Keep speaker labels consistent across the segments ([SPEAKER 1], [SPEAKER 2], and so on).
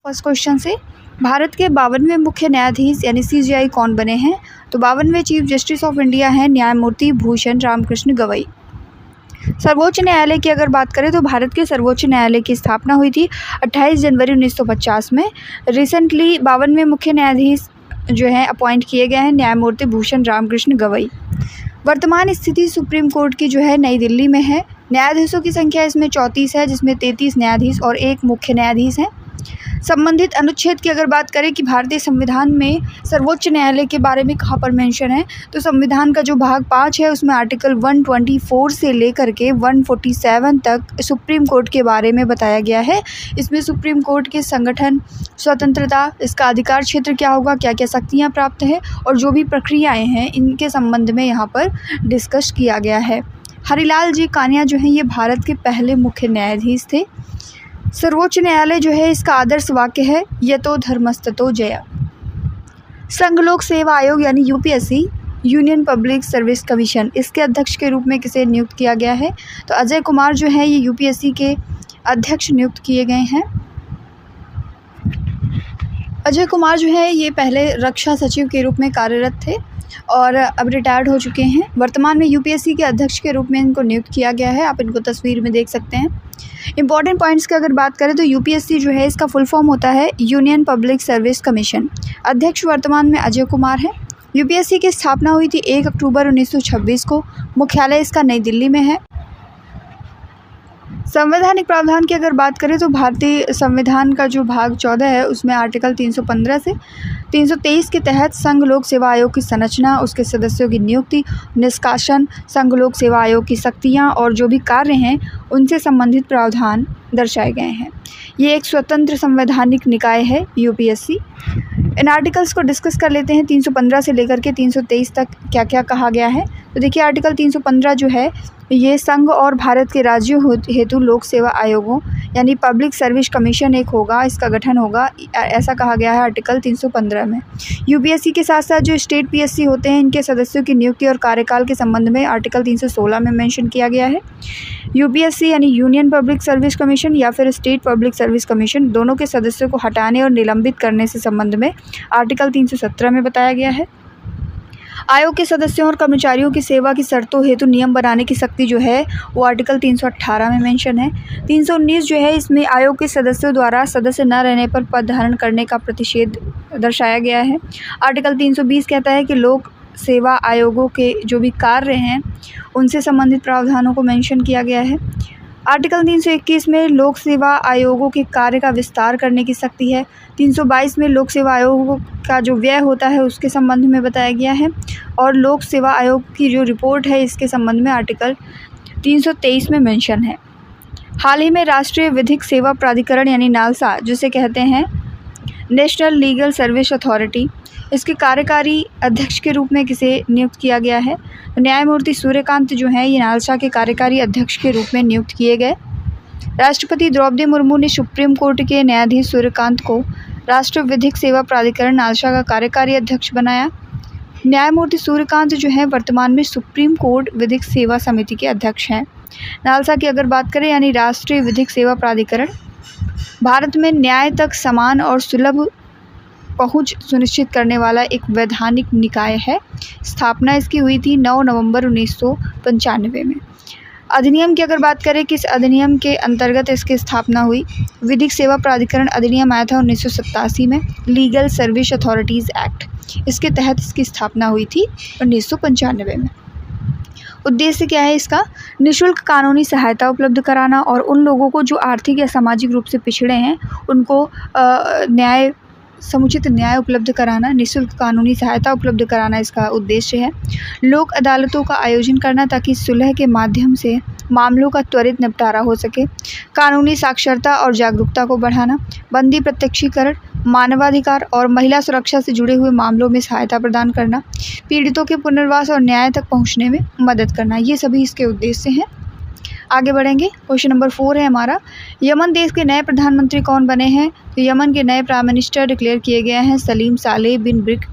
[SPEAKER 1] First question से, भारत के 52वें मुख्य न्यायाधीश यानी CJI कौन बने हैं? तो 52वें चीफ जस्टिस ऑफ इंडिया हैं न्यायमूर्ति भूषण रामकृष्ण गवई। सर्वोच्च न्यायालय की अगर बात करें तो भारत के सर्वोच्च न्यायालय की स्थापना हुई थी 28 जनवरी 1950 में। रिसेंटली 52वें मुख्य न्यायाधीश जो हैं अपॉइंट किए गए हैं न्यायमूर्ति भूषण रामकृष्ण गवई। वर्तमान स्थिति सुप्रीम कोर्ट की जो है नई दिल्ली में है। न्यायाधीशों की संख्या इसमें 34 है, जिसमें 33 न्यायाधीश और 1 मुख्य न्यायाधीश हैं। संबंधित अनुच्छेद की अगर बात करें कि भारतीय संविधान में सर्वोच्च न्यायालय के बारे में कहाँ पर मेंशन है, तो संविधान का जो भाग 5 है उसमें आर्टिकल 124 से लेकर के 147 तक सुप्रीम कोर्ट के बारे में बताया गया है। इसमें सुप्रीम कोर्ट के संगठन, स्वतंत्रता, इसका अधिकार क्षेत्र क्या होगा, क्या क्या शक्तियाँ प्राप्त है और जो भी प्रक्रियाएँ हैं इनके संबंध में यहाँ पर डिस्कस किया गया है। हरिलाल जी कानिया जो हैं ये भारत के पहले मुख्य न्यायाधीश थे। सर्वोच्च न्यायालय जो है इसका आदर्श वाक्य है यतो धर्मस्ततो जया। संघ लोक सेवा आयोग यानी UPSC, union public service commission, इसके अध्यक्ष के रूप में किसे नियुक्त किया गया है? तो अजय कुमार जो है ये UPSC के अध्यक्ष नियुक्त किए गए हैं। अजय कुमार जो है ये पहले रक्षा सचिव के रूप में कार्यरत थे और अब रिटायर्ड हो चुके हैं। वर्तमान में UPSC के अध्यक्ष के रूप में इनको नियुक्त किया गया है। आप इनको तस्वीर में देख सकते हैं। इंपॉर्टेंट पॉइंट्स की अगर बात करें तो UPSC जो है इसका फुल फॉर्म होता है यूनियन पब्लिक सर्विस कमीशन। अध्यक्ष वर्तमान में अजय कुमार है। UPSC की स्थापना हुई थी 1 अक्टूबर 1926 को। मुख्यालय इसका नई दिल्ली में है। संवैधानिक प्रावधान की अगर बात करें तो भारतीय संविधान का जो भाग 14 है उसमें आर्टिकल 315 से 323 के तहत संघ लोक सेवा आयोग की संरचना, उसके सदस्यों की नियुक्ति, निष्कासन, संघ लोक सेवा आयोग की शक्तियाँ और जो भी कार्य हैं उनसे संबंधित प्रावधान दर्शाए गए हैं। ये एक स्वतंत्र संवैधानिक निकाय है UPSC। इन आर्टिकल्स को डिस्कस कर लेते हैं। 315 से लेकर के 323 तक क्या क्या कहा गया है। तो देखिए आर्टिकल 315 जो है ये संघ और भारत के राज्यों हेतु लोक सेवा आयोगों यानी पब्लिक सर्विस कमीशन एक होगा, इसका गठन होगा, ऐसा कहा गया है आर्टिकल 315 में। UPSC के साथ साथ जो स्टेट PSC होते हैं इनके सदस्यों की नियुक्ति और कार्यकाल के संबंध में आर्टिकल 316 में मेंशन किया गया है। UPSC यानी यूनियन पब्लिक सर्विस कमीशन या फिर स्टेट पब्लिक सर्विस कमीशन, दोनों के सदस्यों को हटाने और निलंबित करने से संबंध में आर्टिकल 317 में बताया गया है। आयोग के सदस्यों और कर्मचारियों की सेवा की शर्तों हेतु नियम बनाने की शक्ति जो है वो आर्टिकल 318 में मेंशन है। 319 जो है इसमें आयोग के सदस्यों द्वारा सदस्य न रहने पर पद धारण करने का प्रतिषेध दर्शाया गया है। आर्टिकल 320 कहता है कि लोक सेवा आयोगों के जो भी कार्य हैं उनसे संबंधित प्रावधानों को मेंशन किया गया है। आर्टिकल 321 में लोक सेवा आयोगों के कार्य का विस्तार करने की शक्ति है। 322 में लोक सेवा आयोगों का जो व्यय होता है उसके संबंध में बताया गया है और लोक सेवा आयोग की जो रिपोर्ट है इसके संबंध में आर्टिकल 323 में मेंशन है। हाल ही में राष्ट्रीय विधिक सेवा प्राधिकरण यानी नालसा, जिसे कहते हैं नेशनल लीगल सर्विस अथॉरिटी, इसके कार्यकारी अध्यक्ष के रूप में किसे नियुक्त किया गया है? न्यायमूर्ति सूर्यकांत जो हैं ये नालसा के कार्यकारी अध्यक्ष के रूप में नियुक्त किए गए। राष्ट्रपति द्रौपदी मुर्मू ने सुप्रीम कोर्ट के न्यायाधीश सूर्यकांत को राष्ट्रीय विधिक सेवा प्राधिकरण नालसा का कार्यकारी अध्यक्ष बनाया। न्यायमूर्ति सूर्यकांत जो हैं वर्तमान में सुप्रीम कोर्ट विधिक सेवा समिति के अध्यक्ष हैं। नालसा की अगर बात करें यानी राष्ट्रीय विधिक सेवा प्राधिकरण भारत में न्याय तक समान और सुलभ पहुंच सुनिश्चित करने वाला एक वैधानिक निकाय है। स्थापना इसकी हुई थी 9 नवंबर 1995 में। अधिनियम की अगर बात करें किस अधिनियम के अंतर्गत इसकी स्थापना हुई? विधिक सेवा प्राधिकरण अधिनियम आया था 1987 में, लीगल सर्विस अथॉरिटीज़ एक्ट, इसके तहत इसकी स्थापना हुई थी 1995 में। उद्देश्य क्या है इसका? निःशुल्क कानूनी सहायता उपलब्ध कराना और उन लोगों को जो आर्थिक या सामाजिक रूप से पिछड़े हैं उनको समुचित न्याय उपलब्ध कराना, निःशुल्क कानूनी सहायता उपलब्ध कराना इसका उद्देश्य है। लोक अदालतों का आयोजन करना ताकि सुलह के माध्यम से मामलों का त्वरित निपटारा हो सके। कानूनी साक्षरता और जागरूकता को बढ़ाना, बंदी प्रत्यक्षीकरण, मानवाधिकार और महिला सुरक्षा से जुड़े हुए मामलों में सहायता प्रदान करना, पीड़ितों के पुनर्वास और न्याय तक पहुँचने में मदद करना, ये सभी इसके उद्देश्य हैं। आगे बढ़ेंगे। क्वेश्चन नंबर 4 है हमारा, यमन देश के नए प्रधानमंत्री कौन बने हैं? तो यमन के नए प्राइम मिनिस्टर डिक्लेयर किए गए हैं सलीम सालेह बिन ब्रिक।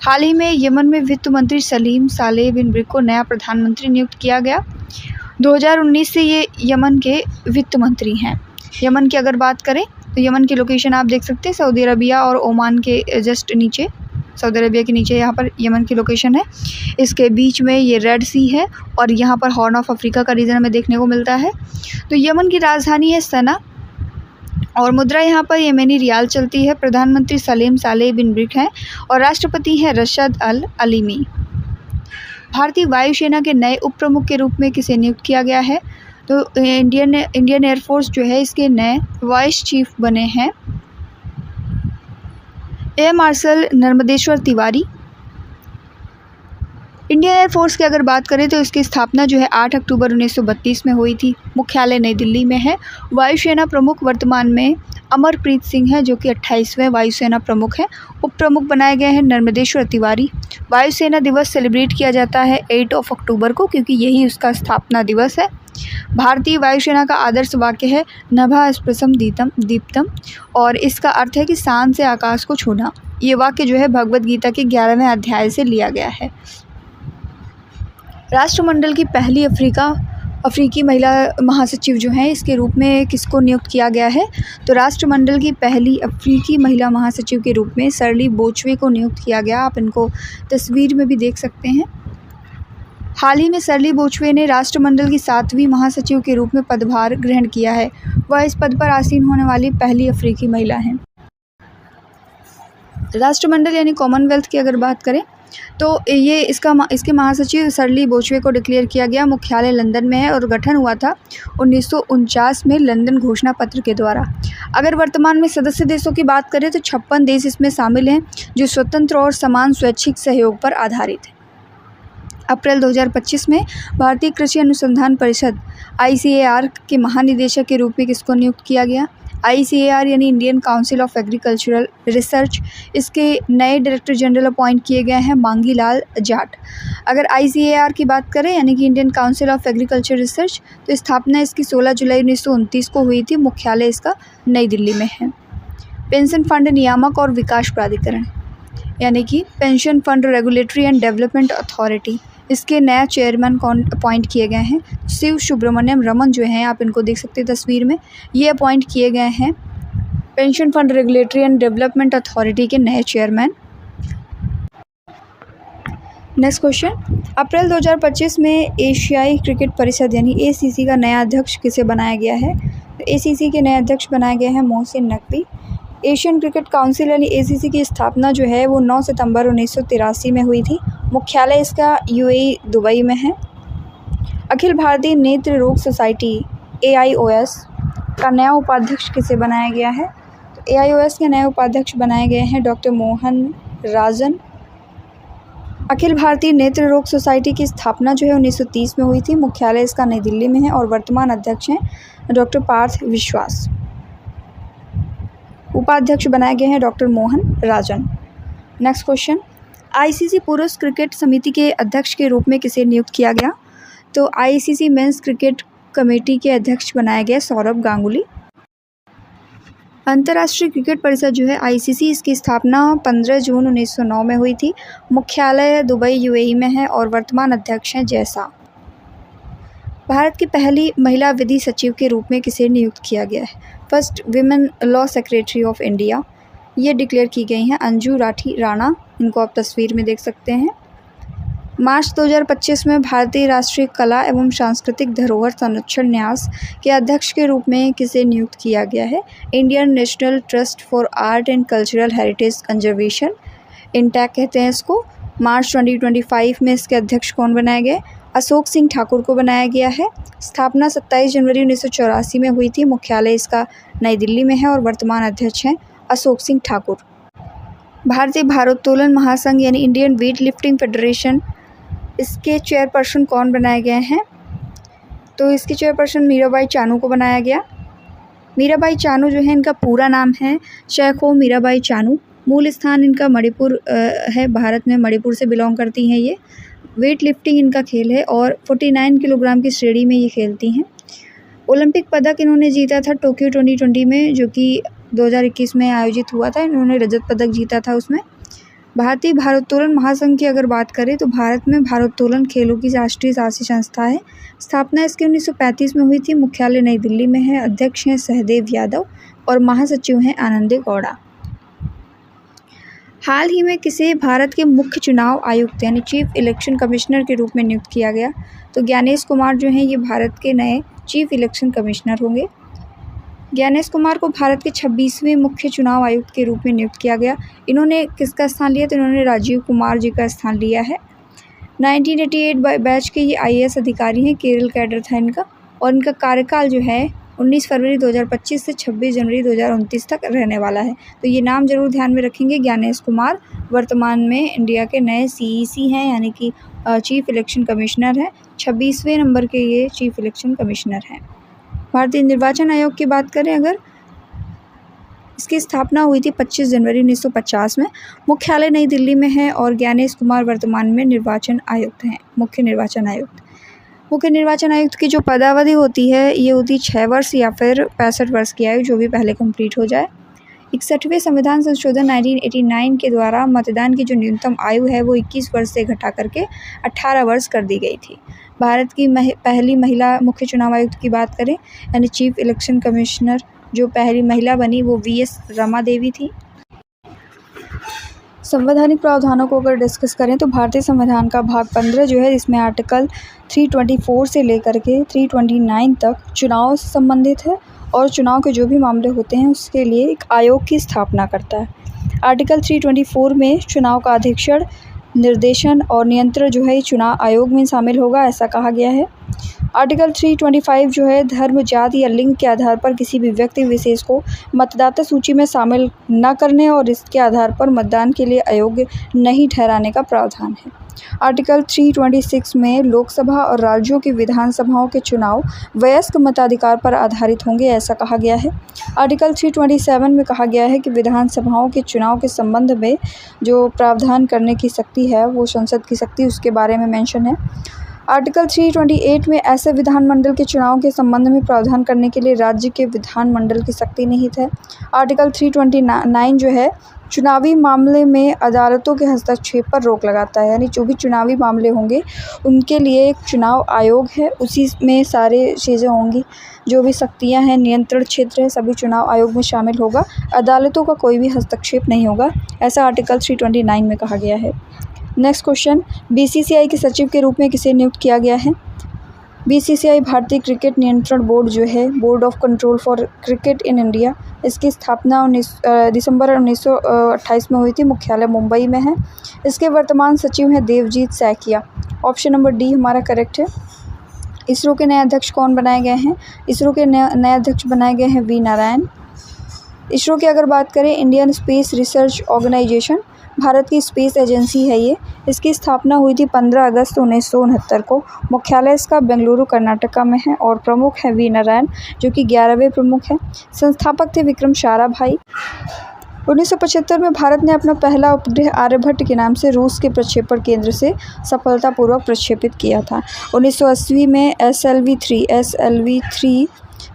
[SPEAKER 1] हाल ही में यमन में वित्त मंत्री सलीम सालेह बिन ब्रिक को नया प्रधानमंत्री नियुक्त किया गया। 2019 से ये यमन के वित्त मंत्री हैं। यमन की अगर बात करें तो यमन की लोकेशन आप देख सकते हैं सऊदी अरबिया और ओमान के जस्ट नीचे, सऊदी अरबिया के नीचे यहाँ पर यमन की लोकेशन है। इसके बीच में ये रेड सी है और यहाँ पर हॉर्न ऑफ अफ्रीका का रीजन हमें देखने को मिलता है। तो यमन की राजधानी है सना और मुद्रा यहाँ पर येमेनी रियाल चलती है। प्रधानमंत्री सलीम सालेह बिन ब्रिक हैं और राष्ट्रपति हैं रशद अल अलीमी। भारतीय वायुसेना के नए उप प्रमुख के रूप में किसे नियुक्त किया गया है? तो इंडियन एयरफोर्स जो है इसके नए वाइस चीफ बने हैं air marshal Narmadeshwar Tiwari. Indian air force की अगर बात करें तो इसकी स्थापना जो है 8 अक्टूबर 1932 में हुई थी। मुख्यालय नई दिल्ली में है। वायुसेना प्रमुख वर्तमान में अमरप्रीत सिंह है जो कि 28वें वायुसेना प्रमुख हैं। उप प्रमुख बनाए गए हैं नर्मदेश्वर तिवारी। वायुसेना दिवस सेलिब्रेट किया जाता है 8 अक्टूबर को क्योंकि यही उसका स्थापना दिवस है। भारतीय वायुसेना का आदर्श वाक्य है नभः स्पृशं दीप्तम और इसका अर्थ है कि शान से आकाश को छूना। ये वाक्य जो है भगवद गीता के 11वें अध्याय से लिया गया है। राष्ट्रमंडल की पहली अफ्रीकी महिला महासचिव जो हैं इसके रूप में किसको नियुक्त किया गया है? तो राष्ट्रमंडल की पहली अफ्रीकी महिला महासचिव के रूप में शर्ली बोचवे को नियुक्त किया गया। आप इनको तस्वीर में भी देख सकते हैं। हाल ही में शर्ली बोचवे ने राष्ट्रमंडल की 7वीं महासचिव के रूप में पदभार ग्रहण किया है। वह इस पद पर आसीन होने वाली पहली अफ्रीकी महिला हैं। राष्ट्रमंडल यानी कॉमनवेल्थ की अगर बात करें तो इसके महासचिव शर्ली बोचवे को डिक्लेयर किया गया। मुख्यालय लंदन में है और गठन हुआ था 1949 में लंदन घोषणा पत्र के द्वारा। अगर वर्तमान में सदस्य देशों की बात करें तो 56 देश इसमें शामिल हैं जो स्वतंत्र और समान स्वैच्छिक सहयोग पर आधारित है। अप्रैल 2025 में भारतीय कृषि अनुसंधान परिषद ICAR के महानिदेशक के रूप में किसको नियुक्त किया गया? ICAR यानी Indian council of agricultural research, इसके नए डायरेक्टर जनरल अपॉइंट किए गए हैं मांगी लाल जाट। अगर ICAR की बात करें यानी कि Indian council of agriculture research, तो स्थापना इसकी 16 जुलाई 1929 को हुई थी। मुख्यालय इसका नई दिल्ली में है। पेंशन फंड नियामक और विकास प्राधिकरण यानी कि pension fund regulatory and development authority, इसके नया चेयरमैन कौन अपॉइंट किए गए हैं? शिव सुब्रमण्यम रमन जो हैं, आप इनको देख सकते हैं तस्वीर में, ये अपॉइंट किए गए हैं pension fund regulatory and development authority के नए चेयरमैन। नेक्स्ट क्वेश्चन, अप्रैल 2025 में एशियाई क्रिकेट परिषद यानी ACC का नया अध्यक्ष किसे बनाया गया है? तो ACC के नए अध्यक्ष बनाए गए हैं Mohsin Naqvi. Asian cricket council यानी ACC की स्थापना जो है वो 9 सितंबर 1983 में हुई थी। मुख्यालय इसका UAE दुबई में है। अखिल भारतीय नेत्र रोग सोसाइटी AIOS का नया उपाध्यक्ष किसे बनाया गया है? तो AIOS के नए उपाध्यक्ष बनाए गए हैं डॉक्टर मोहन राजन। अखिल भारतीय नेत्र रोग सोसाइटी की स्थापना जो है 1930 में हुई थी। मुख्यालय इसका नई दिल्ली में है और वर्तमान अध्यक्ष हैं डॉक्टर पार्थ विश्वास। उपाध्यक्ष बनाए गए हैं डॉक्टर मोहन राजन। नेक्स्ट क्वेश्चन, ICC पुरुष क्रिकेट समिति के अध्यक्ष के रूप में किसे नियुक्त किया गया? तो ICC मेंस क्रिकेट कमेटी के अध्यक्ष बनाए गए सौरभ गांगुली। अंतर्राष्ट्रीय क्रिकेट परिषद जो है ICC, इसकी स्थापना 15 जून 1909 में हुई थी। मुख्यालय दुबई UAE में है और वर्तमान अध्यक्ष हैं जैसा। भारत की पहली महिला विधि सचिव के रूप में किसे नियुक्त किया गया है? First women law secretary of India, ये डिक्लेयर की गई हैं अंजू राठी राणा। इनको आप तस्वीर में देख सकते हैं। मार्च 2025 में भारतीय राष्ट्रीय कला एवं सांस्कृतिक धरोहर संरक्षण न्यास के अध्यक्ष के रूप में किसे नियुक्त किया गया है? Indian national trust for art and cultural heritage conservation, INTACH कहते हैं इसको। मार्च 2025 में इसके अध्यक्ष कौन बनाए गए? अशोक सिंह ठाकुर को बनाया गया है। स्थापना 27 जनवरी 1984 में हुई थी। मुख्यालय इसका नई दिल्ली में है और वर्तमान अध्यक्ष हैं अशोक सिंह ठाकुर। भारतीय भारोत्तोलन महासंघ यानी इंडियन वेट लिफ्टिंग फेडरेशन, इसके चेयरपर्सन कौन बनाए गए हैं? तो इसके चेयरपर्सन मीराबाई चानू को बनाया गया। मीराबाई चानू जो है, इनका पूरा नाम है शेखो मीराबाई चानू। मूल स्थान इनका मणिपुर है, भारत में मणिपुर से बिलोंग करती हैं ये। वेट लिफ्टिंग इनका खेल है और 49 किलोग्राम की श्रेणी में ये खेलती हैं। ओलंपिक पदक इन्होंने जीता था टोक्यो 2020 में, जो कि 2021 में आयोजित हुआ था। इन्होंने रजत पदक जीता था उसमें। भारतीय भारोत्तोलन महासंघ की अगर बात करें तो भारत में भारोत्तोलन खेलों की राष्ट्रीय शासी संस्था है। स्थापना इसकी 1935 में हुई थी। मुख्यालय नई दिल्ली में है। अध्यक्ष हैं सहदेव यादव और महासचिव हैं आनंदे गौड़ा। हाल ही में किसे भारत के मुख्य चुनाव आयुक्त यानी चीफ इलेक्शन कमिश्नर के रूप में नियुक्त किया गया? तो ज्ञानेश कुमार जो हैं ये भारत के नए चीफ इलेक्शन कमिश्नर होंगे। ज्ञानेश कुमार को भारत के 26वें मुख्य चुनाव आयुक्त के रूप में नियुक्त किया गया। इन्होंने किसका स्थान लिया? तो इन्होंने राजीव कुमार जी का स्थान लिया है। 1988 बैच के ये IAS अधिकारी हैं। केरल कैडर था इनका और इनका कार्यकाल जो है 19 फरवरी 2025 से 26 जनवरी 2029 तक रहने वाला है। तो ये नाम जरूर ध्यान में रखेंगे। ज्ञानेश कुमार वर्तमान में इंडिया के नए CEC हैं यानी कि चीफ इलेक्शन कमिश्नर हैं। 26वें नंबर के ये चीफ इलेक्शन कमिश्नर हैं। भारतीय निर्वाचन आयोग की बात करें अगर, इसकी स्थापना हुई थी 25 जनवरी 1950 में। मुख्यालय नई दिल्ली में है और ज्ञानेश कुमार वर्तमान में निर्वाचन आयुक्त हैं, मुख्य निर्वाचन आयुक्त। मुख्य निर्वाचन आयुक्त की जो पदावधि होती है ये होती 6 वर्ष या फिर 65 वर्ष की आयु, जो भी पहले कंप्लीट हो जाए। 61वें संविधान संशोधन 1989 के द्वारा मतदान की जो न्यूनतम आयु है वो 21 वर्ष से घटा करके 18 वर्ष कर दी गई थी। भारत की पहली महिला मुख्य चुनाव आयुक्त की बात करें यानी चीफ इलेक्शन कमिश्नर जो पहली महिला बनी वो VS रमा देवी थी। संवैधानिक प्रावधानों को अगर डिस्कस करें तो भारतीय संविधान का भाग 15 जो है इसमें आर्टिकल 324 से लेकर के 329 तक चुनाव से संबंधित है और चुनाव के जो भी मामले होते हैं उसके लिए एक आयोग की स्थापना करता है। आर्टिकल 324 में चुनाव का अधीक्षण, निर्देशन और नियंत्रण जो है चुनाव आयोग में शामिल होगा, ऐसा कहा गया है। आर्टिकल 325 जो है धर्म, जाति या लिंग के आधार पर किसी भी व्यक्ति विशेष को मतदाता सूची में शामिल न करने और इसके आधार पर मतदान के लिए अयोग्य नहीं ठहराने का प्रावधान है। आर्टिकल 326 में लोकसभा और राज्यों की विधानसभाओं के चुनाव वयस्क मताधिकार पर आधारित होंगे, ऐसा कहा गया है। आर्टिकल 327 में कहा गया है कि विधानसभाओं के चुनाव के संबंध में जो प्रावधान करने की शक्ति है वो संसद की शक्ति, उसके बारे में मेंशन है। आर्टिकल 328 में ऐसे विधानमंडल के चुनाव के संबंध में प्रावधान करने के लिए राज्य के विधानमंडल की शक्ति निहित है। आर्टिकल 329 जो है चुनावी मामले में अदालतों के हस्तक्षेप पर रोक लगाता है, यानी जो भी चुनावी मामले होंगे उनके लिए एक चुनाव आयोग है, उसी में सारे चीज़ें होंगी, जो भी शक्तियां हैं, नियंत्रण क्षेत्र है, सभी चुनाव आयोग में शामिल होगा। अदालतों का कोई भी हस्तक्षेप नहीं होगा, ऐसा आर्टिकल 329 में कहा गया है। नेक्स्ट क्वेश्चन, BCCI के सचिव के रूप में किसे नियुक्त किया गया है? BCCI भारतीय क्रिकेट नियंत्रण बोर्ड जो है, board of control for cricket in India, इसकी स्थापना दिसंबर 1928 में हुई थी। मुख्यालय मुंबई में है। इसके वर्तमान सचिव हैं Devajit Saikia. Option number d हमारा करेक्ट है। इसरो के नए अध्यक्ष कौन बनाए गए हैं? इसरो के नए अध्यक्ष बनाए गए हैं V नारायण। इसरो की अगर बात करें, Indian space research organisation Bharat की स्पेस एजेंसी है ये। इसकी स्थापना हुई थी 15 अगस्त 1969 को। मुख्यालय इसका बेंगलुरु कर्नाटका में है और प्रमुख है V नारायण जो कि 11वें प्रमुख हैं। संस्थापक थे विक्रम साराभाई। 1975 में भारत ने अपना पहला उपग्रह आर्यभट्ट के नाम से रूस के प्रक्षेपण केंद्र से सफलतापूर्वक प्रक्षेपित किया था। 1980 में SLV-3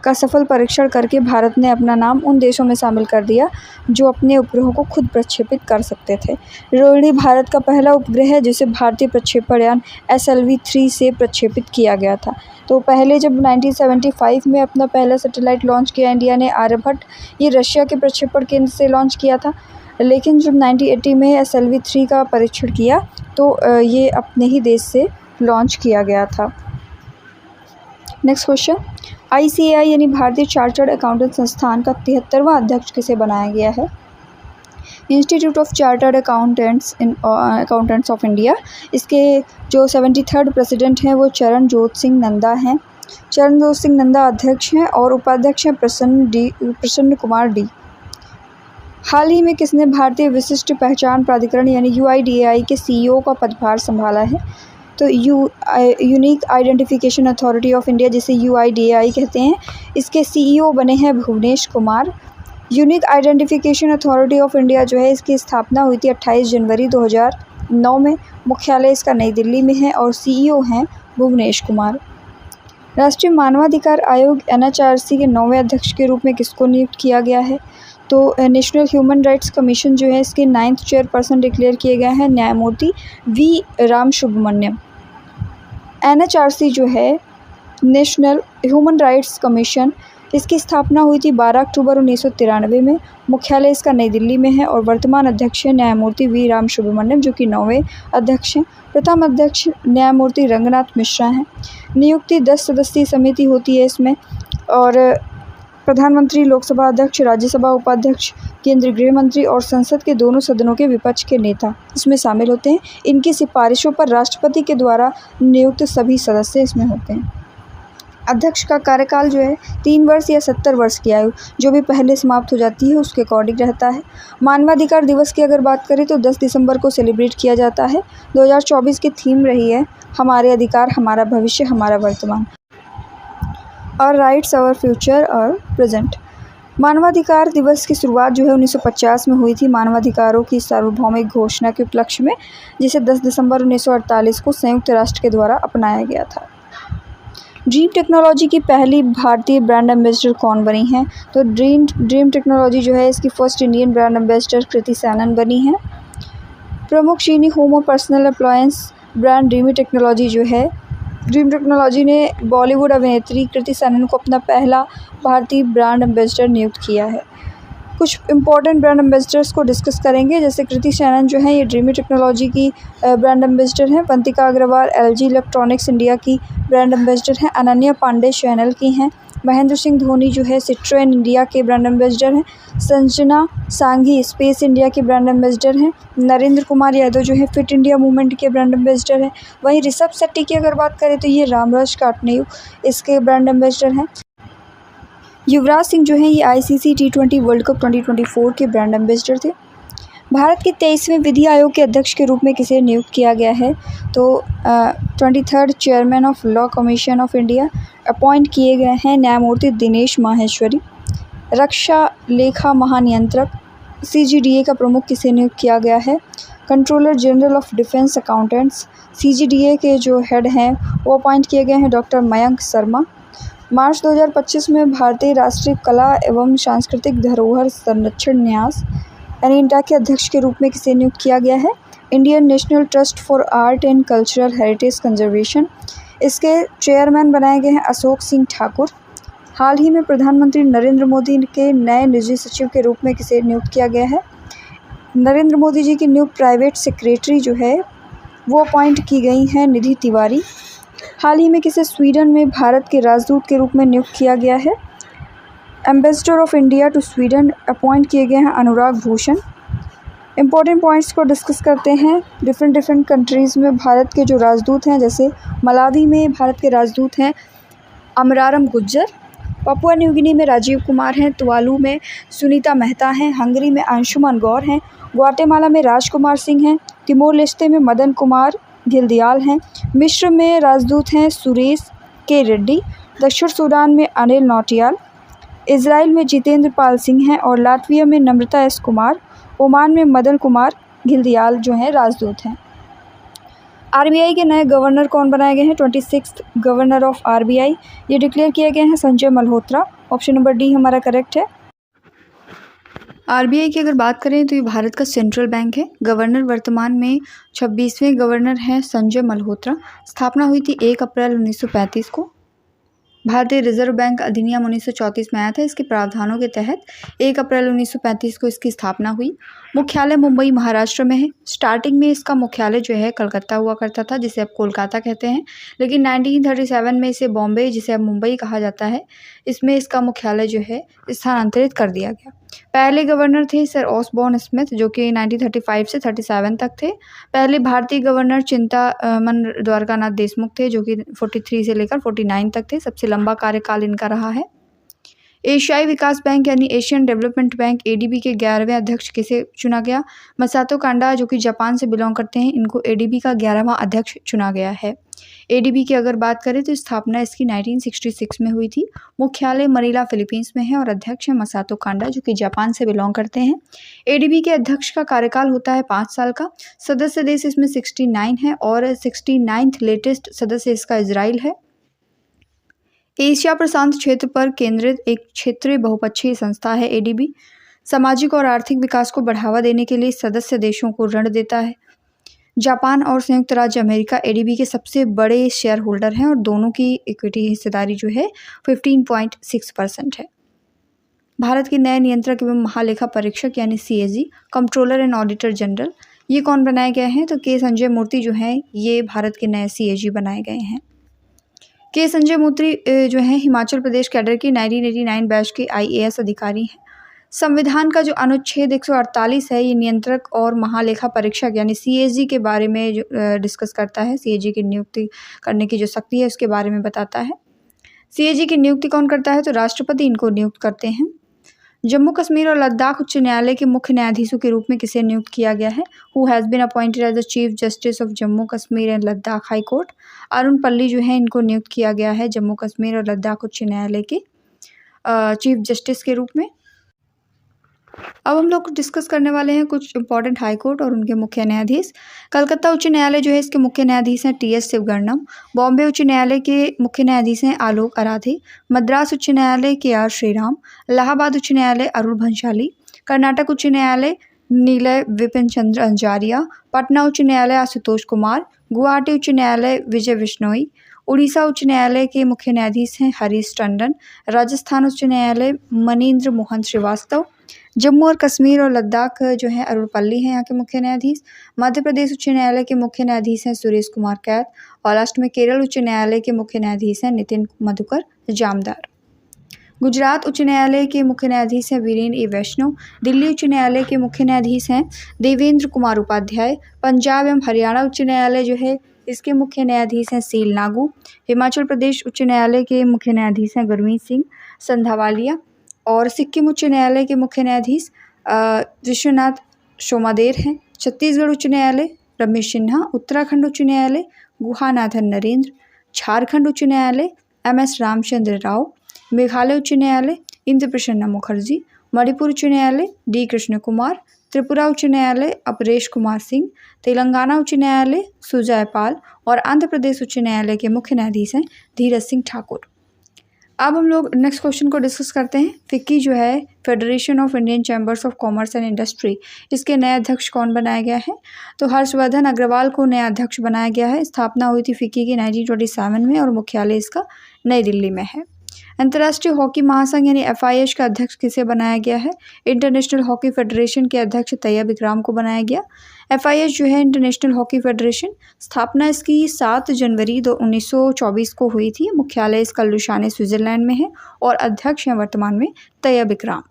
[SPEAKER 1] का सफल परीक्षण करके भारत ने अपना नाम उन देशों में शामिल कर दिया जो अपने उपग्रहों को खुद प्रक्षेपित कर सकते थे। रोहिणी भारत का पहला उपग्रह है जिसे भारतीय प्रक्षेपण यान SLV-3 से प्रक्षेपित किया गया था। तो पहले जब 1975 में अपना पहला सैटेलाइट लॉन्च किया इंडिया ने आर्यभट्ट, ये रशिया के प्रक्षेपण केंद्र से लॉन्च किया था, लेकिन जब 1980 में SLV-3 का परीक्षण किया तो ये अपने ही देश से लॉन्च किया गया था। नेक्स्ट क्वेश्चन, ICAI यानी भारतीय चार्टर्ड अकाउंटेंट संस्थान का 73वां अध्यक्ष किसे बनाया गया है? Institute of chartered accountants of India. इसके जो 73rd प्रेसिडेंट हैं वो चरणजोत सिंह नंदा हैं। चरणजोत सिंह नंदा अध्यक्ष हैं और उपाध्यक्ष हैं प्रसन्न कुमार डी। हाल ही में किसने भारतीय विशिष्ट पहचान प्राधिकरण यानी UIDAI के CEO का पदभार संभाला है? तो unique identification authority of India जिसे UIDAI कहते हैं, इसके CEO बने हैं Bhuvnesh Kumar. Unique identification authority of India जो है इसकी स्थापना हुई थी 28 जनवरी 2009 में। मुख्यालय इसका नई दिल्ली में है और CEO हैं भुवनेश कुमार। राष्ट्रीय मानवाधिकार आयोग NHRC के 9वें अध्यक्ष के रूप में किसको नियुक्त किया गया है? तो नेशनल ह्यूमन राइट्स कमीशन जो है इसके 9th चेयरपर्सन डिक्लेयर किए गए हैं न्यायमूर्ति वी राम सुब्रमण्यम। NHRC जो है नेशनल ह्यूमन राइट्स कमीशन, इसकी स्थापना हुई थी 12 अक्टूबर 1993 में। मुख्यालय इसका नई दिल्ली में है और वर्तमान अध्यक्ष हैं न्यायमूर्ति वी राम सुब्रमण्यम जो कि 9वें अध्यक्ष हैं। प्रथम अध्यक्ष न्यायमूर्ति रंगनाथ मिश्रा हैं। नियुक्ति 10 सदस्यीय समिति होती है इसमें और प्रधानमंत्री, लोकसभा अध्यक्ष, राज्यसभा उपाध्यक्ष, केंद्रीय गृह मंत्री और संसद के दोनों सदनों के विपक्ष के नेता इसमें शामिल होते हैं। इनकी सिफारिशों पर राष्ट्रपति के द्वारा नियुक्त सभी सदस्य इसमें होते हैं। अध्यक्ष का कार्यकाल जो है 3 वर्ष या 70 वर्ष की आयु जो भी पहले समाप्त हो जाती है उसके अकॉर्डिंग रहता है। मानवाधिकार दिवस की अगर बात करें तो 10 दिसंबर को सेलिब्रेट किया जाता है। 2024 की थीम रही है हमारे अधिकार, हमारा भविष्य, हमारा वर्तमान, और राइट्स आवर फ्यूचर और प्रेजेंट। मानवाधिकार दिवस की शुरुआत जो है 1950 में हुई थी मानवाधिकारों की सार्वभौमिक घोषणा के उपलक्ष्य में, जिसे 10 दिसंबर 1948 को संयुक्त राष्ट्र के द्वारा अपनाया गया था। ड्रीम टेक्नोलॉजी की पहली भारतीय ब्रांड एम्बेसडर कौन बनी हैं? तो ड्रीम टेक्नोलॉजी जो है इसकी first Indian brand ambassador Kriti Sanon बनी हैं। प्रमुख चीनी होम और personal appliance brand dreamy technology जो है, ड्रीम टेक्नोलॉजी ने बॉलीवुड अभिनेत्री कृति सैनन को अपना पहला भारतीय ब्रांड एम्बेसडर नियुक्त किया है। कुछ इंपॉर्टेंट ब्रांड एम्बेसडर्स को डिस्कस करेंगे, जैसे कृति सैनन जो है ये ड्रीमी टेक्नोलॉजी की ब्रांड एम्बेसडर हैं। Vantika Agrawal LG electronics India की ब्रांड एम्बेसडर हैं। अनन्या पांडे चैनल की हैं। महेंद्र सिंह धोनी जो है सिट्रोएन इंडिया के ब्रांड एम्बेसडर हैं। संजना सांघी स्पेस इंडिया के ब्रांड एम्बेसडर हैं। नरेंद्र कुमार यादव जो है फिट इंडिया मूवमेंट के ब्रांड एम्बेसडर हैं। वहीं ऋषभ शेट्टी की अगर बात करें तो ये रामराज काटनेयू इसके ब्रांड एम्बेसडर हैं। युवराज सिंह जो है ये ICC T20 वर्ल्ड कप 2024 के ब्रांड एम्बेसडर थे। भारत के 23वें विधि आयोग के अध्यक्ष के रूप में किसे नियुक्त किया गया है? तो 23rd chairman of law commission of India appoint किए गए हैं न्यायमूर्ति दिनेश माहेश्वरी। रक्षा लेखा महानियंत्रक CGDA का प्रमुख किसे नियुक्त किया गया है? Controller general of defence accountants CGDA के जो हेड हैं वो अपॉइंट किए गए हैं डॉक्टर मयंक शर्मा। मार्च 2025 में भारतीय राष्ट्रीय कला एवं सांस्कृतिक धरोहर संरक्षण न्यास यानी इंटा के अध्यक्ष के रूप में किसे नियुक्त किया गया है? Indian national trust for art and cultural heritage conservation, इसके चेयरमैन बनाए गए हैं अशोक सिंह ठाकुर। हाल ही में प्रधानमंत्री नरेंद्र मोदी के नए निजी सचिव के रूप में किसे नियुक्त किया गया है? नरेंद्र मोदी जी की न्यू प्राइवेट सेक्रेटरी जो है वो अपॉइंट की गई हैं निधि तिवारी। हाल ही में किसे स्वीडन में भारत के राजदूत के रूप में नियुक्त किया गया है? Ambassador of India to Sweden appoint किए गए हैं अनुराग भूषण। इंपॉर्टेंट पॉइंट्स को डिस्कस करते हैं। डिफरेंट कंट्रीज़ में भारत के जो राजदूत हैं, जैसे मलावी में भारत के राजदूत हैं अमरारम गुज्जर, पापुआ न्यू गिनी में राजीव कुमार हैं, तुवालू में सुनीता मेहता हैं, हंगरी में अंशुमान गौर हैं, ग्वाटेमाला में राजकुमार सिंह हैं, तिमोर लेस्ते में मदन कुमार घिल्दियाल हैं, मिस्र में राजदूत हैं सुरेश के रेड्डी, दक्षिण सूडान में अनिल नौटियाल, इजराइल में जितेंद्र पाल सिंह हैं और लातविया में नम्रता एस कुमार, ओमान में मदन कुमार घिल्दियाल जो हैं राजदूत हैं। RBI के नए गवर्नर कौन बनाए गए हैं? 26th गवर्नर ऑफ RBI ये डिक्लेयर किए गए हैं Sanjay Malhotra. Option number d हमारा करेक्ट है। RBI की अगर बात करें तो ये भारत का सेंट्रल बैंक है। गवर्नर वर्तमान में 26वें गवर्नर हैं संजय मल्होत्रा। स्थापना हुई थी 1 अप्रैल 1935 को। भारतीय रिजर्व बैंक अधिनियम 1934 में आया था। इसके प्रावधानों के तहत 1 अप्रैल 1935 को इसकी स्थापना हुई। मुख्यालय मुंबई महाराष्ट्र में है। स्टार्टिंग में इसका मुख्यालय जो है कलकत्ता हुआ करता था, जिसे अब कोलकाता कहते हैं, लेकिन 1937 में इसे बॉम्बे, जिसे अब मुंबई कहा जाता है, इसमें इसका मुख्यालय जो है स्थानांतरित कर दिया गया। पहले गवर्नर थे सर ऑसबॉर्न स्मिथ, जो कि 1935 से 37 तक थे। पहले भारतीय गवर्नर चिंतामन द्वारकानाथ देशमुख थे, जो कि 43 से लेकर 49 तक थे। सबसे लंबा कार्यकाल इनका रहा है। एशियाई विकास बैंक यानी एशियन डेवलपमेंट बैंक ADB के 11वें अध्यक्ष किसे चुना गया? मसातो कांडा, जो कि जापान से बिलोंग करते हैं, इनको ADB का 11वां अध्यक्ष चुना गया है। ADB की अगर बात करें तो स्थापना इसकी 1966 में हुई थी। मुख्यालय मनीला फिलीपींस में है और अध्यक्ष है मसातो कांडा, जो कि जापान से बिलोंग करते हैं। ADB के अध्यक्ष का कार्यकाल होता है 5 साल का। सदस्य देश इसमें 69 है और 69th लेटेस्ट सदस्य इसका इजराइल है। एशिया प्रशांत क्षेत्र पर केंद्रित एक क्षेत्रीय बहुपक्षीय संस्था है ADB। सामाजिक और आर्थिक विकास को बढ़ावा देने के लिए सदस्य देशों को ऋण देता है। जापान और संयुक्त राज्य अमेरिका एडीबी के सबसे बड़े शेयर होल्डर हैं और दोनों की इक्विटी हिस्सेदारी जो है 15.6% है। भारत के नए नियंत्रक एवं महालेखा परीक्षक यानी CAG, controller and auditor general, ये कौन बनाए गए हैं? तो के संजय मूर्ति जो हैं ये भारत के नए सीएजी बनाए गए हैं। के संजय मूर्ति जो है हिमाचल प्रदेश कैडर की 1989 बैच के आईएएस अधिकारी हैं। संविधान का जो अनुच्छेद 148 है ये नियंत्रक और महालेखा परीक्षक यानी सीएजी के बारे में जो डिस्कस करता है। सीएजी की नियुक्ति करने की जो शक्ति है उसके बारे में बताता है। सीएजी की नियुक्ति कौन करता है? तो राष्ट्रपति इनको नियुक्त करते हैं। जम्मू कश्मीर और लद्दाख उच्च न्यायालय के मुख्य न्यायाधीशों के रूप में किसे नियुक्त किया गया है? Who has been appointed as the chief justice of Jammu Kashmir and Ladakh high court. Arun Palli जो है इनको नियुक्त किया गया है जम्मू कश्मीर और लद्दाख उच्च न्यायालय के चीफ जस्टिस के रूप में। अब हम लोग डिस्कस करने वाले हैं कुछ इंपॉर्टेंट हाई कोर्ट और उनके मुख्य न्यायाधीश। कलकत्ता उच्च न्यायालय जो है इसके मुख्य न्यायाधीश हैं टीएस शिवगर्णम। बॉम्बे उच्च न्यायालय के मुख्य न्यायाधीश हैं आलोक आराधे। मद्रास उच्च न्यायालय केआर श्रीराम। इलाहाबाद उच्च न्यायालय अरुण भंसाली। कर्नाटक उच्च न्यायालय नीलय विपिन चंद्र अंजारिया। पटना उच्च न्यायालय आशुतोष कुमार। गुवाहाटी उच्च न्यायालय विजय बिश्नोई। उड़ीसा उच्च न्यायालय के मुख्य न्यायाधीश हैं हरीश टंडन। राजस्थान उच्च न्यायालय मनीन्द्र मोहन श्रीवास्तव। जम्मू और कश्मीर और लद्दाख जो है अरुण पल्ली हैं यहाँ के मुख्य न्यायाधीश। मध्य प्रदेश उच्च न्यायालय के मुख्य न्यायाधीश हैं सुरेश कुमार कैत। और लास्ट में केरल उच्च न्यायालय के मुख्य न्यायाधीश हैं नितिन मधुकर जामदार। गुजरात उच्च न्यायालय के मुख्य न्यायाधीश हैं वीरेन ए वैष्णव। दिल्ली उच्च न्यायालय के मुख्य न्यायाधीश हैं देवेंद्र कुमार उपाध्याय। पंजाब एवं हरियाणा उच्च न्यायालय जो है इसके मुख्य न्यायाधीश हैं सील नागू। हिमाचल प्रदेश उच्च न्यायालय के मुख्य न्यायाधीश हैं गुरमीत सिंह संधावालिया। और सिक्किम उच्च न्यायालय के मुख्य न्यायाधीश विश्वनाथ सोमादेर हैं। छत्तीसगढ़ उच्च न्यायालय रमेश सिन्हा। उत्तराखंड उच्च न्यायालय गुहानाथन नरेंद्र। झारखंड उच्च न्यायालय एमएस रामचंद्र राव। मेघालय उच्च न्यायालय इंद्र प्रसन्न मुखर्जी। मणिपुर उच्च न्यायालय डी कृष्ण कुमार। त्रिपुरा उच्च न्यायालय अपरेश कुमार सिंह। तेलंगाना उच्च न्यायालय सुजय पाल। और आंध्र प्रदेश उच्च न्यायालय के मुख्य न्यायाधीश हैं धीरज सिंह ठाकुर। अब हम लोग नेक्स्ट क्वेश्चन को डिस्कस करते हैं। फिक्की जो है federation of Indian chambers of commerce and industry, इसके नए अध्यक्ष कौन बनाया गया है? तो हर्षवर्धन अग्रवाल को नया अध्यक्ष बनाया गया है। स्थापना हुई थी फिक्की की 1927 में और मुख्यालय इसका नई दिल्ली में है। अंतर्राष्ट्रीय हॉकी महासंघ यानी FIH का अध्यक्ष किसे बनाया गया है? इंटरनेशनल हॉकी फेडरेशन के अध्यक्ष तैयब इकराम को बनाया गया। FIH जो है इंटरनेशनल हॉकी फेडरेशन, स्थापना इसकी 7 जनवरी 1924 को हुई थी। मुख्यालय इसका लुसाने स्विट्जरलैंड में है और अध्यक्ष हैं वर्तमान में तैयब इकराम।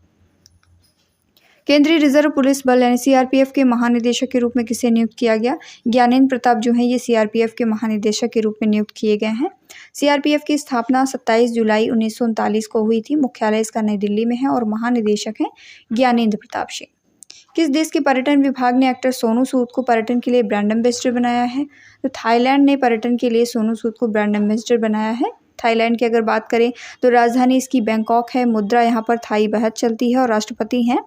[SPEAKER 1] केंद्रीय रिजर्व पुलिस बल यानी CRPF के महानिदेशक के रूप में किसे नियुक्त किया गया? ज्ञानेंद्र प्रताप जो है ये CRPF के महानिदेशक के रूप में नियुक्त किए गए हैं। CRPF की स्थापना 27 जुलाई 1939 को हुई थी। मुख्यालय इसका नई दिल्ली में है और महानिदेशक हैं ज्ञानेंद्र प्रताप सिंह। किस देश के पर्यटन विभाग ने एक्टर सोनू सूद को पर्यटन के लिए ब्रांड एम्बेसडर बनाया है? तो थाईलैंड ने पर्यटन के लिए सोनू सूद को ब्रांड एम्बेसडर बनाया है। थाईलैंड की अगर बात करें तो राजधानी इसकी बैंकॉक है। मुद्रा यहाँ पर थाई बहत चलती है और राष्ट्रपति हैं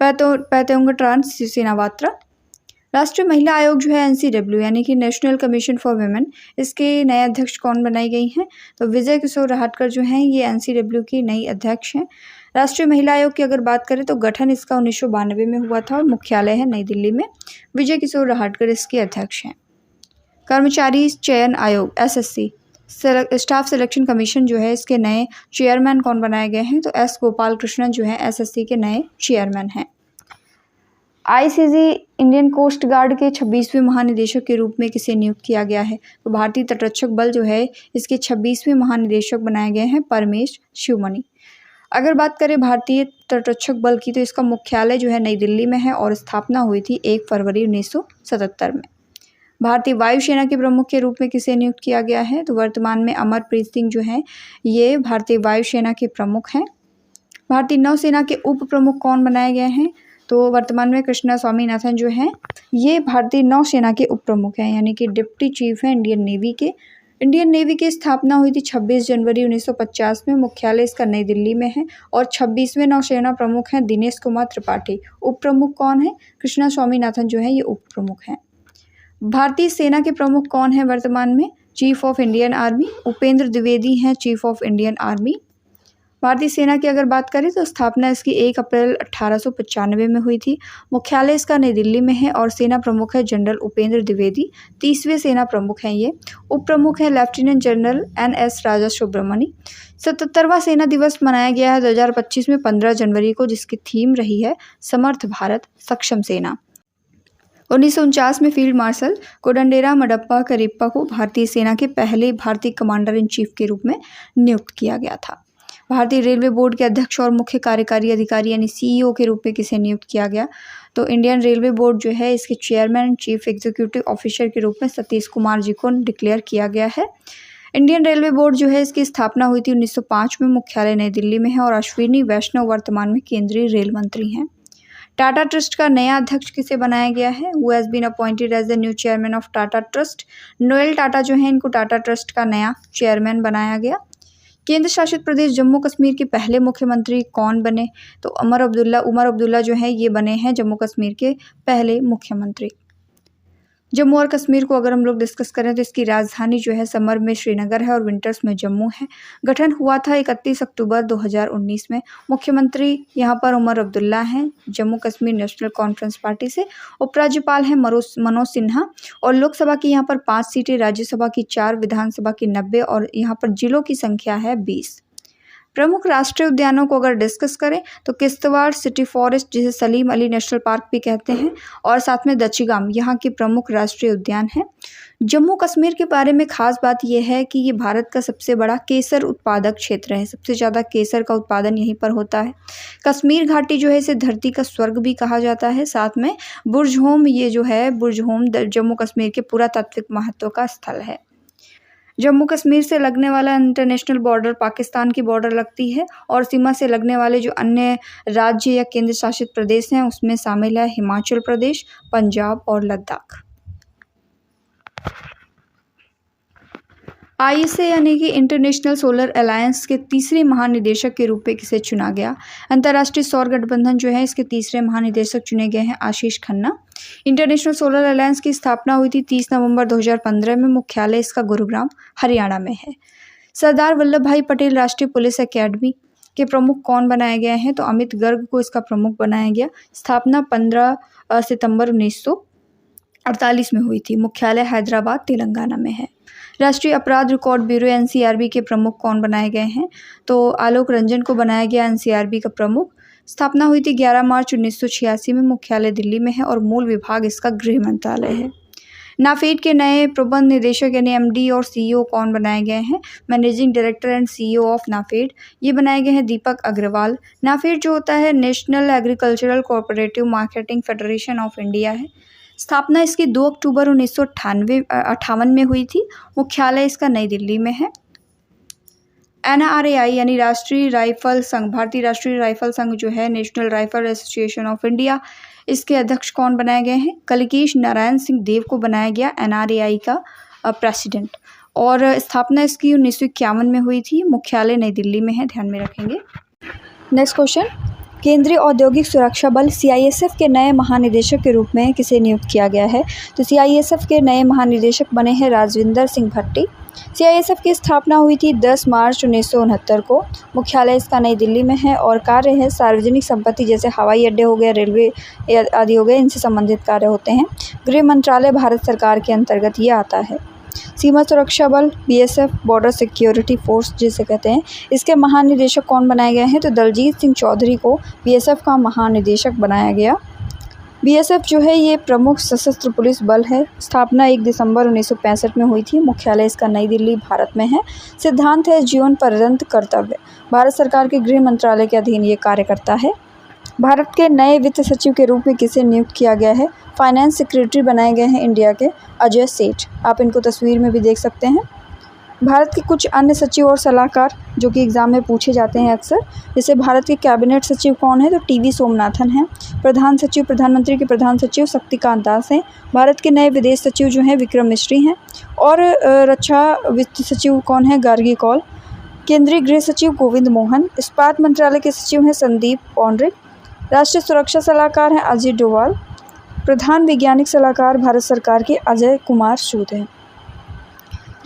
[SPEAKER 1] पैतोंगट्रान सिनावात्रा। राष्ट्रीय महिला आयोग जो है NCW यानी कि नेशनल कमीशन फॉर वुमेन, इसके नए अध्यक्ष कौन बनाई गई हैं? तो विजय किशोर राहटकर जो हैं ये NCW की नई अध्यक्ष हैं। राष्ट्रीय महिला आयोग की अगर बात करें तो गठन इसका 1992 में हुआ था और मुख्यालय है नई दिल्ली में। विजय किशोर राहटकर इसके अध्यक्ष हैं। कर्मचारी चयन आयोग SSC स्टाफ सिलेक्शन कमीशन जो है इसके नए चेयरमैन कौन बनाए गए हैं? तो S गोपाल कृष्णन जो है SSC के नए चेयरमैन हैं। ICG इंडियन कोस्ट गार्ड के 26वें महानिदेशक के रूप में किसे नियुक्त किया गया है? तो भारतीय तटरक्षक बल जो है इसके 26वें महानिदेशक बनाए गए हैं परमेश शिवमणि। अगर बात करें भारतीय तटरक्षक बल की तो इसका मुख्यालय जो है नई दिल्ली में है और स्थापना हुई थी 1 फरवरी 1977 में। भारतीय वायुसेना के प्रमुख के रूप में किसे नियुक्त किया गया है? तो वर्तमान में अमरप्रीत सिंह जो हैं ये भारतीय वायुसेना के प्रमुख हैं। भारतीय नौसेना के उप प्रमुख कौन बनाए गए हैं? तो वर्तमान में कृष्णा स्वामीनाथन जो हैं ये भारतीय नौसेना के उप प्रमुख हैं यानी कि डिप्टी चीफ हैं इंडियन नेवी के। इंडियन नेवी की स्थापना हुई थी 26 जनवरी 1950 में। मुख्यालय इसका नई दिल्ली में है और 26वें नौसेना प्रमुख हैं दिनेश कुमार त्रिपाठी। उप प्रमुख कौन है? कृष्णा स्वामीनाथन जो है ये उप प्रमुख हैं। भारतीय सेना के प्रमुख कौन है वर्तमान में? Chief of Indian army Upendra Dwivedi हैं चीफ ऑफ इंडियन आर्मी। भारतीय सेना की अगर बात करें तो स्थापना इसकी 1 अप्रैल 1895 में हुई थी। मुख्यालय इसका नई दिल्ली में है और सेना प्रमुख है जनरल उपेंद्र द्विवेदी, 30वें सेना प्रमुख हैं ये। उप प्रमुख है लेफ्टिनेंट जनरल NS राजा सुब्रमणी। 77वां सेना दिवस मनाया गया है 2025 में 15 जनवरी को, जिसकी थीम रही है समर्थ भारत सक्षम सेना। 1949 में फील्ड मार्शल कोडंडेरा मडप्पा करिप्पा को भारतीय सेना के पहले भारतीय कमांडर इन चीफ के रूप में नियुक्त किया गया था। भारतीय रेलवे बोर्ड के अध्यक्ष और मुख्य कार्यकारी अधिकारी यानी CEO के रूप में किसे नियुक्त किया गया, तो इंडियन रेलवे बोर्ड जो है इसके चेयरमैन चीफ एग्जीक्यूटिव ऑफिसर के रूप में सतीश कुमार जी को डिक्लेयर किया गया है। इंडियन रेलवे बोर्ड जो है इसकी स्थापना हुई थी 1905 में। मुख्यालय नई दिल्ली में है और अश्विनी वैष्णव वर्तमान में केंद्रीय रेल मंत्री हैं। टाटा ट्रस्ट का नया अध्यक्ष किसे बनाया गया है? Who has been appointed as the new chairman of Tata trust? Noel Tata जो है इनको टाटा ट्रस्ट का नया चेयरमैन बनाया गया। केंद्र शासित प्रदेश जम्मू कश्मीर के पहले मुख्यमंत्री कौन बने? तो उमर अब्दुल्ला जो है ये बने हैं जम्मू कश्मीर के पहले मुख्यमंत्री। जम्मू और कश्मीर को अगर हम लोग डिस्कस करें तो इसकी राजधानी जो है समर में श्रीनगर है और विंटर्स में जम्मू है। गठन हुआ था 31 अक्टूबर 2019 में। मुख्यमंत्री यहाँ पर उमर अब्दुल्ला हैं Jammu Kashmir national conference party से। उपराज्यपाल हैं मनोज सिन्हा और लोकसभा की यहाँ पर 5 सीटें, राज्यसभा की 4, विधानसभा की 90 और यहाँ पर जिलों की संख्या है 20। प्रमुख राष्ट्रीय उद्यानों को अगर डिस्कस करें तो किश्तवाड़ सिटी फॉरेस्ट, जिसे सलीम अली नेशनल पार्क भी कहते हैं, और साथ में दचिगाम यहाँ के प्रमुख राष्ट्रीय उद्यान हैं। जम्मू कश्मीर के बारे में खास बात यह है कि ये भारत का सबसे बड़ा केसर उत्पादक क्षेत्र है। सबसे ज़्यादा केसर का उत्पादन यहीं पर होता है। कश्मीर घाटी जो है इसे धरती का स्वर्ग भी कहा जाता है। साथ में बुर्जहोम, ये जो है बुर्जहोम जम्मू कश्मीर के पुरातात्विक महत्व का स्थल है। जम्मू कश्मीर से लगने वाला इंटरनेशनल बॉर्डर पाकिस्तान की बॉर्डर लगती है और सीमा से लगने वाले जो अन्य राज्य या केंद्र शासित प्रदेश हैं उसमें शामिल है हिमाचल प्रदेश, पंजाब और लद्दाख। ISA यानी कि इंटरनेशनल सोलर अलायंस के तीसरे महानिदेशक के रूप में किसे चुना गया? अंतर्राष्ट्रीय सौर गठबंधन जो है इसके तीसरे महानिदेशक चुने गए हैं आशीष खन्ना। इंटरनेशनल सोलर अलायंस की स्थापना हुई थी 30 नवंबर 2015 में। मुख्यालय इसका गुरुग्राम हरियाणा में है। सरदार वल्लभ भाई पटेल राष्ट्रीय पुलिस अकेडमी के प्रमुख कौन बनाए गए हैं? तो अमित गर्ग को इसका प्रमुख बनाया गया। स्थापना 15 सितंबर 1948 में हुई थी। मुख्यालय हैदराबाद तेलंगाना में है। राष्ट्रीय अपराध रिकॉर्ड ब्यूरो NCRB के प्रमुख कौन बनाए गए हैं? तो आलोक रंजन को बनाया गया NCRB का प्रमुख। स्थापना हुई थी 11 मार्च 1986 में। मुख्यालय दिल्ली में है और मूल विभाग इसका गृह मंत्रालय है। नाफेड के नए प्रबंध निदेशक यानी MD और CEO कौन बनाए गए हैं? Managing director and CEO of NAFED ये बनाए गए हैं दीपक अग्रवाल। नाफेड जो होता है national agricultural cooperative marketing federation of India है। स्थापना इसकी 2 अक्टूबर 1958 में हुई थी। मुख्यालय इसका नई दिल्ली में है। NRAI यानी राष्ट्रीय राइफल संघ, भारतीय राष्ट्रीय राइफल संघ जो है national rifle association of India, इसके अध्यक्ष कौन बनाए गए हैं? कलकेश नारायण सिंह देव को बनाया गया NRAI का प्रेसिडेंट और स्थापना इसकी 1951 में हुई थी। मुख्यालय नई दिल्ली में है, ध्यान में रखेंगे। नेक्स्ट क्वेश्चन, केंद्रीय औद्योगिक सुरक्षा बल CISF के नए महानिदेशक के रूप में किसे नियुक्त किया गया है? तो CISF के नए महानिदेशक बने हैं राजविंदर सिंह भट्टी। CISF की स्थापना हुई थी 10 मार्च 1969 को। मुख्यालय इसका नई दिल्ली में है और कार्य है सार्वजनिक संपत्ति जैसे हवाई अड्डे हो गए, रेलवे आदि हो गए, इनसे संबंधित कार्य होते हैं। गृह मंत्रालय भारत सरकार के अंतर्गत ये आता है। सीमा सुरक्षा बल BSF, बॉर्डर सिक्योरिटी फोर्स जिसे कहते हैं, इसके महानिदेशक कौन बनाए गए हैं? तो दलजीत सिंह चौधरी को BSF का महानिदेशक बनाया गया। BSF जो है ये प्रमुख सशस्त्र पुलिस बल है। स्थापना 1 दिसंबर 1965 में हुई थी। मुख्यालय इसका नई दिल्ली भारत में है। सिद्धांत है जीवन पर्यंत कर्तव्य। भारत सरकार के गृह मंत्रालय के अधीन ये कार्य करता है। भारत के नए वित्त सचिव के रूप में किसे नियुक्त किया गया है? फाइनेंस सेक्रेटरी बनाए गए हैं इंडिया के अजय सेठ। आप इनको तस्वीर में भी देख सकते हैं। भारत के कुछ अन्य सचिव और सलाहकार जो कि एग्ज़ाम में पूछे जाते हैं अक्सर, जैसे भारत के कैबिनेट सचिव कौन है? तो TV सोमनाथन हैं। प्रधान सचिव, प्रधानमंत्री के प्रधान सचिव शक्तिकांत दास हैं। भारत के नए विदेश सचिव जो हैं विक्रम मिश्री हैं। और रक्षा वित्त सचिव कौन है? गार्गी कौल। केंद्रीय गृह सचिव गोविंद मोहन। इस्पात मंत्रालय के सचिव हैं संदीप पौंड्रिक। राष्ट्रीय सुरक्षा सलाहकार हैं अजीत डोवाल। प्रधान वैज्ञानिक सलाहकार भारत सरकार के अजय कुमार सूद हैं।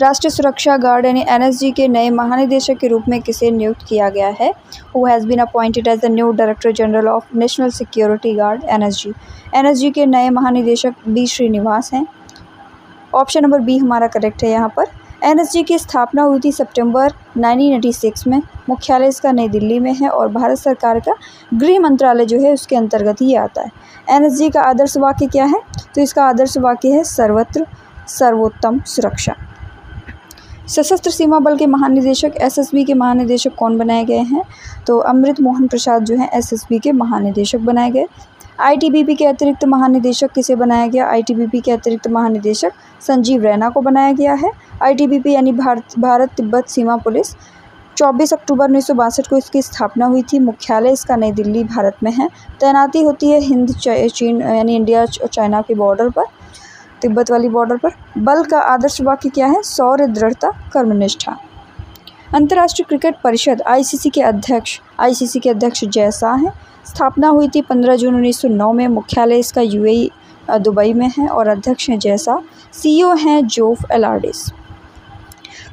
[SPEAKER 1] राष्ट्रीय सुरक्षा गार्ड यानी एनएसजी के नए महानिदेशक के रूप में किसे नियुक्त किया गया है? Who has been appointed as the new director general of national security guard NSG. NSG के नए महानिदेशक बी श्रीनिवास हैं। ऑप्शन नंबर बी हमारा करेक्ट है यहाँ पर। एनएसजी की स्थापना हुई थी सितंबर 1986 में। मुख्यालय इसका नई दिल्ली में है और भारत सरकार का गृह मंत्रालय जो है उसके अंतर्गत ही आता है। एनएसजी का आदर्श वाक्य क्या है? तो इसका आदर्श वाक्य है सर्वत्र सर्वोत्तम सुरक्षा। सशस्त्र सीमा बल के महानिदेशक एसएसबी के महानिदेशक कौन बनाए गए हैं? तो अमृत मोहन प्रसाद जो है एसएसबी के महानिदेशक बनाए गए। आईटीबीपी के अतिरिक्त महानिदेशक किसे बनाया गया? आईटीबीपी के अतिरिक्त महानिदेशक संजीव रैना को बनाया गया है। आईटीबीपी यानी भारत तिब्बत सीमा पुलिस 24 अक्टूबर 1962 को इसकी स्थापना हुई थी। मुख्यालय इसका नई दिल्ली भारत में है। तैनाती होती है हिंद चीन यानी इंडिया और चाइना के बॉर्डर पर, तिब्बत वाली बॉर्डर पर। बल का आदर्श वाक्य क्या है? शौर्य, दृढ़ता, कर्मनिष्ठा। अंतर्राष्ट्रीय क्रिकेट परिषद आईसीसी के अध्यक्ष जय शाह हैं। स्थापना हुई थी 15 जून 1909 में। मुख्यालय इसका यूएई दुबई में है और अध्यक्ष हैं जय शाह। सीईओ हैं जोफ एलार्डिस।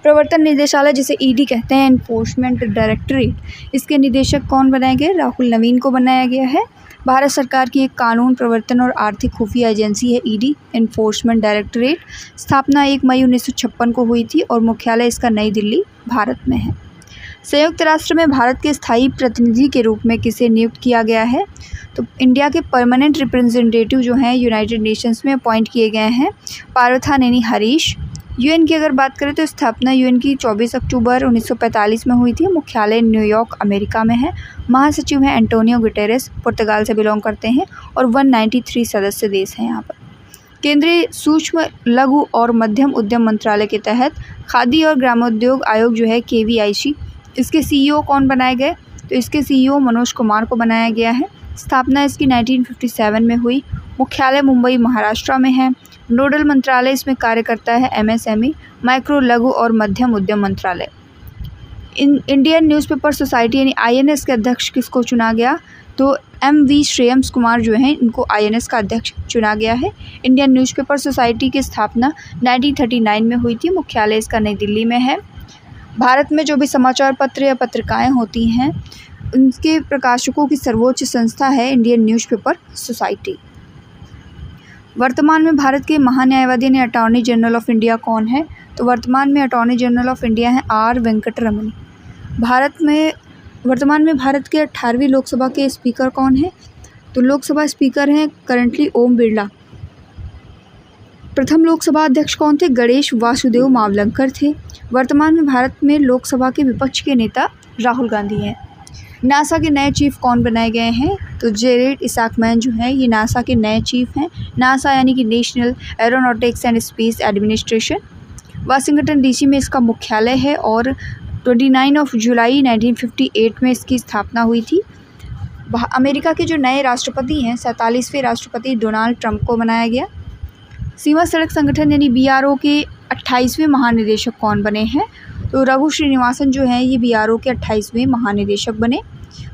[SPEAKER 1] प्रवर्तन निदेशालय जिसे ईडी कहते हैं, एनफोर्समेंट डायरेक्टरेट, इसके निदेशक कौन बनाए गए? राहुल नवीन को बनाया गया है। भारत सरकार की एक कानून, प्रवर्तन और आर्थिक खुफिया एजेंसी है ईडी, एनफोर्समेंट डायरेक्टरेट। स्थापना 1 मई 1956 को हुई थी और मुख्यालय इसका नई दिल्ली भारत में है। संयुक्त राष्ट्र में भारत के स्थायी प्रतिनिधि के रूप में किसे नियुक्त किया गया है? तो इंडिया के परमानेंट रिप्रेजेंटेटिव जो हैं यूनाइटेड नेशंस में अपॉइंट किए गए हैं पार्थानेनी हरीश। यूएन की अगर बात करें तो स्थापना यूएन की 24 अक्टूबर 1945 में हुई थी। मुख्यालय न्यूयॉर्क अमेरिका में है। महासचिव हैं एंटोनियो गुटेरेस, पुर्तगाल से बिलोंग करते हैं और 193 सदस्य देश हैं यहाँ पर। केंद्रीय सूक्ष्म लघु और मध्यम उद्यम मंत्रालय के तहत खादी और ग्रामोद्योग आयोग जो है केवीआईसी, इसके सीईओ कौन बनाए गए? तो इसके सीईओ मनोज कुमार को बनाया गया है। स्थापना इसकी 1957 में हुई। मुख्यालय मुंबई महाराष्ट्र में है। नोडल मंत्रालय इसमें कार्य करता है एमएसएमई, माइक्रो लघु और मध्यम उद्यम मंत्रालय। इंडियन न्यूज़पेपर सोसाइटी यानी आईएनएस के अध्यक्ष किसको चुना गया? तो एमवी श्रेयस कुमार जो हैं इनको आईएनएस का अध्यक्ष चुना गया है। इंडियन न्यूज़पेपर सोसाइटी की स्थापना 1939 में हुई थी। मुख्यालय इसका नई दिल्ली में है। भारत में जो भी समाचार पत्र या पत्रिकाएं होती हैं उनके प्रकाशकों की सर्वोच्च संस्था है इंडियन न्यूज़पेपर सोसाइटी। वर्तमान में भारत के महान्यायवादी यानी अटॉर्नी जनरल ऑफ इंडिया कौन है? तो वर्तमान में अटॉर्नी जनरल ऑफ इंडिया हैं आर वेंकटरमन। वर्तमान में भारत के 18वीं लोकसभा के स्पीकर कौन हैं? तो लोकसभा स्पीकर हैं करंटली ओम बिरला। प्रथम लोकसभा अध्यक्ष कौन थे? गणेश वासुदेव मावलंकर थे। वर्तमान में भारत में लोकसभा के विपक्ष के नेता राहुल गांधी हैं। नासा के नए चीफ कौन बनाए गए हैं? तो जेरेड इसाकमैन जो है ये नासा के नए चीफ हैं। नासा यानी कि national aeronautics and space administration. Washington DC में इसका मुख्यालय है और 29 जुलाई 1958 में इसकी स्थापना हुई थी। अमेरिका के जो नए राष्ट्रपति हैं 47वें राष्ट्रपति डोनाल्ड ट्रंप को बनाया गया। सीमा सड़क संगठन यानी बीआरओ के 28वें महानिदेशक कौन बने हैं? तो रघु श्रीनिवासन जो हैं ये बीआरओ के 28वें महानिदेशक बने।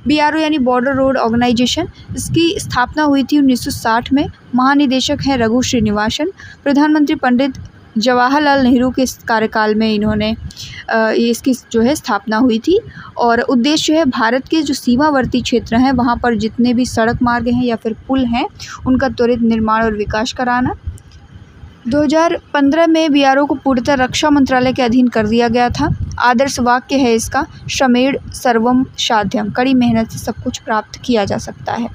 [SPEAKER 1] बीआरओ यानी बॉर्डर रोड ऑर्गेनाइजेशन, इसकी स्थापना हुई थी 1960 में। महानिदेशक हैं रघु श्रीनिवासन। प्रधानमंत्री पंडित जवाहरलाल नेहरू के कार्यकाल में इन्होंने इसकी जो है स्थापना हुई थी और उद्देश्य है भारत के जो सीमावर्ती क्षेत्र हैं वहाँ पर जितने भी सड़क मार्ग हैं या फिर पुल हैं उनका त्वरित निर्माण और विकास कराना। 2015 में बीआरओ को पूर्णतः रक्षा मंत्रालय के अधीन कर दिया गया था। आदर्श वाक्य है इसका श्रमेण सर्वम साध्यम, कड़ी मेहनत से सब कुछ प्राप्त किया जा सकता है।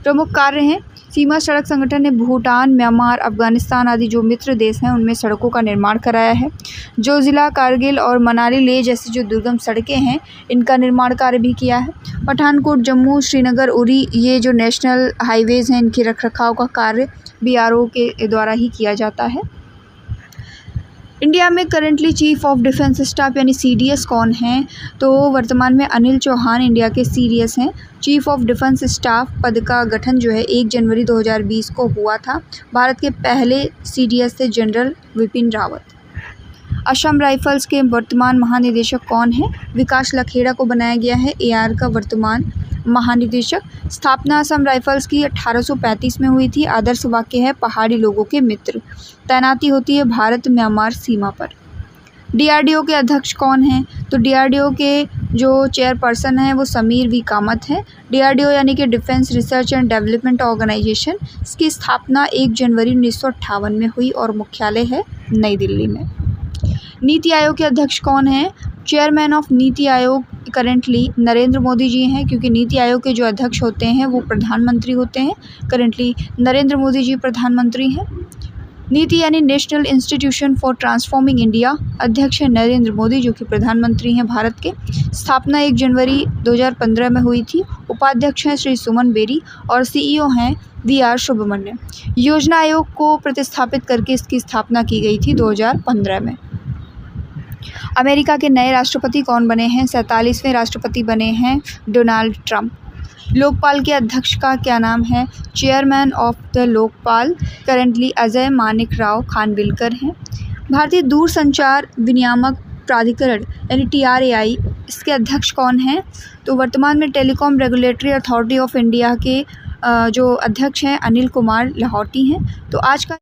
[SPEAKER 1] प्रमुख कार्य हैं सीमा सड़क संगठन ने भूटान, म्यांमार, अफगानिस्तान आदि जो मित्र देश हैं उनमें सड़कों का निर्माण कराया है। जो ज़िला कारगिल और मनाली लेह जैसी जो दुर्गम सड़कें हैं इनका निर्माण कार्य भी किया है। पठानकोट, जम्मू, श्रीनगर, उरी ये जो नेशनल हाईवेज़ हैं इनके रखरखाव का कार्य बीआरओ के द्वारा ही किया जाता है। इंडिया में currently chief of defence staff यानी सीडीएस कौन हैं? तो वर्तमान में अनिल चौहान इंडिया के सीडीएस हैं। चीफ ऑफ डिफेंस स्टाफ पद का गठन जो है 1 जनवरी 2020 को हुआ था। भारत के पहले सीडीएस थे जनरल विपिन रावत। असम राइफल्स के वर्तमान महानिदेशक कौन है? विकास लखेड़ा को बनाया गया है एआर का वर्तमान महानिदेशक। स्थापना असम राइफल्स की 1835 में हुई थी। आदर्श वाक्य है पहाड़ी लोगों के मित्र। तैनाती होती है भारत म्यांमार सीमा पर। DRDO के अध्यक्ष कौन हैं? तो DRDO के जो चेयरपर्सन हैं वो समीर वी कामत हैं। DRDO यानी कि defence research and development organisation, इसकी स्थापना 1 जनवरी 1958 में हुई और मुख्यालय है नई दिल्ली में। नीति आयोग के अध्यक्ष कौन हैं? Chairman of NITI Aayog currently Narendra Modi ji हैं, क्योंकि नीति आयोग के जो अध्यक्ष होते हैं वो प्रधानमंत्री होते हैं। करंटली नरेंद्र मोदी जी प्रधानमंत्री हैं। नीति यानी national institution for transforming India, अध्यक्ष हैं नरेंद्र मोदी जो कि प्रधानमंत्री हैं भारत के। स्थापना 1 जनवरी 2015 में हुई थी। उपाध्यक्ष हैं श्री सुमन बेरी और CEO हैं VR सुब्रमण्यम। योजना आयोग को प्रतिस्थापित करके इसकी स्थापना की गई थी 2015 में। अमेरिका के नए राष्ट्रपति कौन बने हैं? 47वें राष्ट्रपति बने हैं डोनाल्ड ट्रंप। लोकपाल के अध्यक्ष का क्या नाम है? Chairman of the Lokpal currently Ajay Manik Rao Khanwilkar हैं। भारतीय दूरसंचार विनियामक प्राधिकरण यानी TRAI, इसके अध्यक्ष कौन हैं? तो वर्तमान में telecom regulatory authority of India के जो अध्यक्ष हैं अनिल कुमार लाहौटी हैं। तो आज का